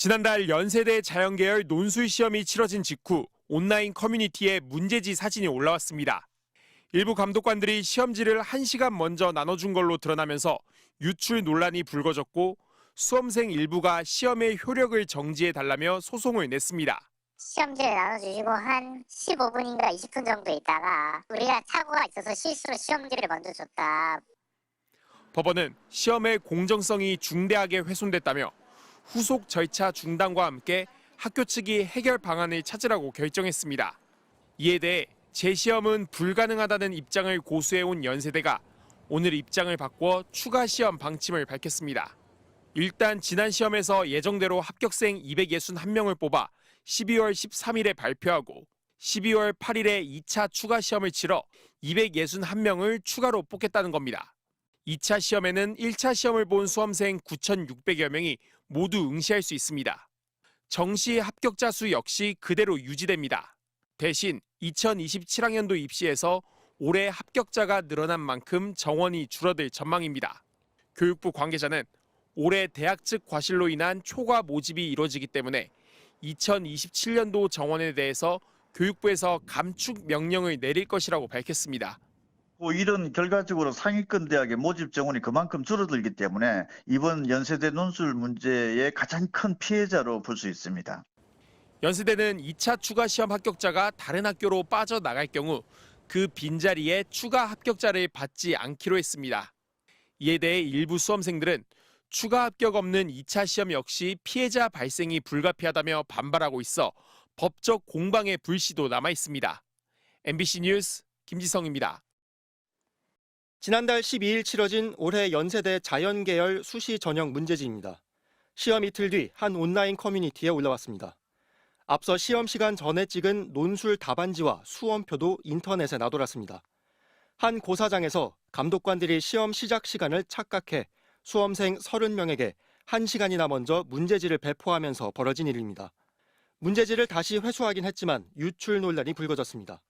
지난달 연세대 자연계열 논술 시험이 치러진 직후 온라인 커뮤니티에 문제지 사진이 올라왔습니다. 일부 감독관들이 시험지를 1시간 먼저 나눠준 걸로 드러나면서 유출 논란이 불거졌고 수험생 일부가 시험의 효력을 정지해달라며 소송을 냈습니다. 시험지를 나눠주시고 한 15분인가 20분 정도 있다가 우리가 착오가 있어서 실수로 시험지를 먼저 줬다. 법원은 시험의 공정성이 중대하게 훼손됐다며 후속 절차 중단과 함께 학교 측이 해결 방안을 찾으라고 결정했습니다. 이에 대해 재시험은 불가능하다는 입장을 고수해온 연세대가 오늘 입장을 바꿔 추가 시험 방침을 밝혔습니다. 일단 지난 시험에서 예정대로 합격생 261명을 뽑아 12월 13일에 발표하고 12월 8일에 2차 추가 시험을 치러 261명을 추가로 뽑겠다는 겁니다. 2차 시험에는 1차 시험을 본 수험생 9,600여 명이 모두 응시할 수 있습니다. 정시 합격자 수 역시 그대로 유지됩니다. 대신 2027학년도 입시에서 올해 합격자가 늘어난 만큼 정원이 줄어들 전망입니다. 교육부 관계자는 올해 대학 측 과실로 인한 초과 모집이 이뤄지기 때문에 2027년도 정원에 대해서 교육부에서 감축 명령을 내릴 것이라고 밝혔습니다. 이런 결과적으로 상위권 대학의 모집 정원이 그만큼 줄어들기 때문에 이번 연세대 논술 문제의 가장 큰 피해자로 볼 수 있습니다. 연세대는 2차 추가 시험 합격자가 다른 학교로 빠져나갈 경우 그 빈자리에 추가 합격자를 받지 않기로 했습니다. 이에 대해 일부 수험생들은 추가 합격 없는 2차 시험 역시 피해자 발생이 불가피하다며 반발하고 있어 법적 공방의 불씨도 남아 있습니다. MBC 뉴스 김지성입니다. 지난달 12일 치러진 올해 연세대 자연계열 수시 전형 문제지입니다. 시험 이틀 뒤 한 온라인 커뮤니티에 올라왔습니다. 앞서 시험 시간 전에 찍은 논술 답안지와 수험표도 인터넷에 나돌았습니다. 한 고사장에서 감독관들이 시험 시작 시간을 착각해 수험생 30명에게 1시간이나 먼저 문제지를 배포하면서 벌어진 일입니다. 문제지를 다시 회수하긴 했지만 유출 논란이 불거졌습니다.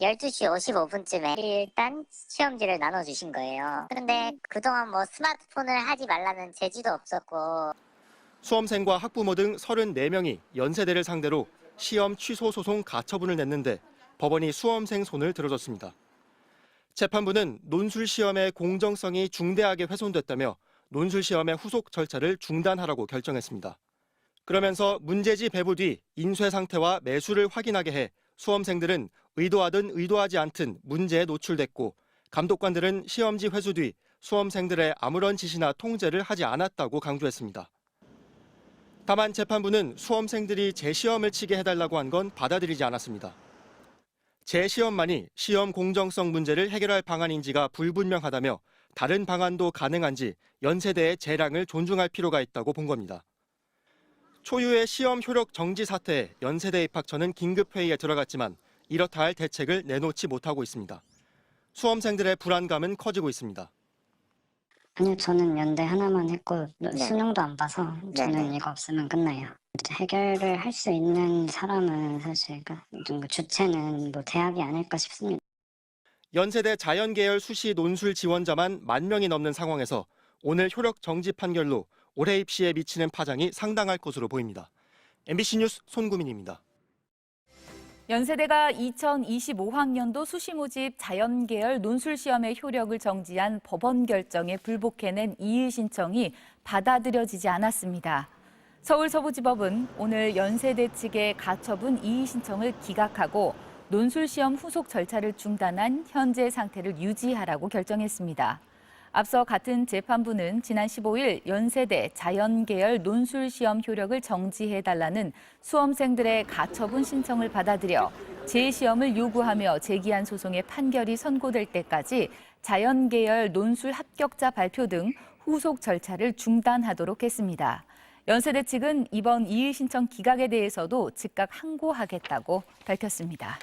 12시 55분쯤에 일단 시험지를 나눠주신 거예요. 그런데 그동안 스마트폰을 하지 말라는 제지도 없었고. 수험생과 학부모 등 34명이 연세대를 상대로 시험 취소 소송 가처분을 냈는데 법원이 수험생 손을 들어줬습니다. 재판부는 논술 시험의 공정성이 중대하게 훼손됐다며 논술 시험의 후속 절차를 중단하라고 결정했습니다. 그러면서 문제지 배부 뒤 인쇄 상태와 매수를 확인하게 해 수험생들은 의도하든 의도하지 않든 문제에 노출됐고 감독관들은 시험지 회수 뒤 수험생들의 아무런 지시나 통제를 하지 않았다고 강조했습니다. 다만 재판부는 수험생들이 재시험을 치게 해달라고 한 건 받아들이지 않았습니다. 재시험만이 시험 공정성 문제를 해결할 방안인지가 불분명하다며 다른 방안도 가능한지 연세대의 재량을 존중할 필요가 있다고 본 겁니다. 초유의 시험 효력 정지 사태에 연세대 입학처는 긴급회의에 들어갔지만 이렇다 할 대책을 내놓지 못하고 있습니다. 수험생들의 불안감은 커지고 있습니다. 아니요, 저는 연대 하나만 했고 네. 수능도 안 봐서 저는 이거 없으면 끝나요. 해결을 할 수 있는 사람은 사실 주체는 대학이 아닐까 싶습니다. 연세대 자연계열 수시 논술 지원자만 10,000명이 넘는 상황에서 오늘 효력 정지 판결로 올해 입시에 미치는 파장이 상당할 것으로 보입니다. MBC 뉴스 손구민입니다. 연세대가 2025학년도 수시 모집 자연계열 논술 시험의 효력을 정지한 법원 결정에 불복해낸 이의 신청이 받아들여지지 않았습니다. 서울서부지법은 오늘 연세대 측의 가처분 이의 신청을 기각하고 논술 시험 후속 절차를 중단한 현재 상태를 유지하라고 결정했습니다. 앞서 같은 재판부는 지난 15일 연세대 자연계열 논술 시험 효력을 정지해달라는 수험생들의 가처분 신청을 받아들여 재시험을 요구하며 제기한 소송의 판결이 선고될 때까지 자연계열 논술 합격자 발표 등 후속 절차를 중단하도록 했습니다. 연세대 측은 이번 이의 신청 기각에 대해서도 즉각 항고하겠다고 밝혔습니다.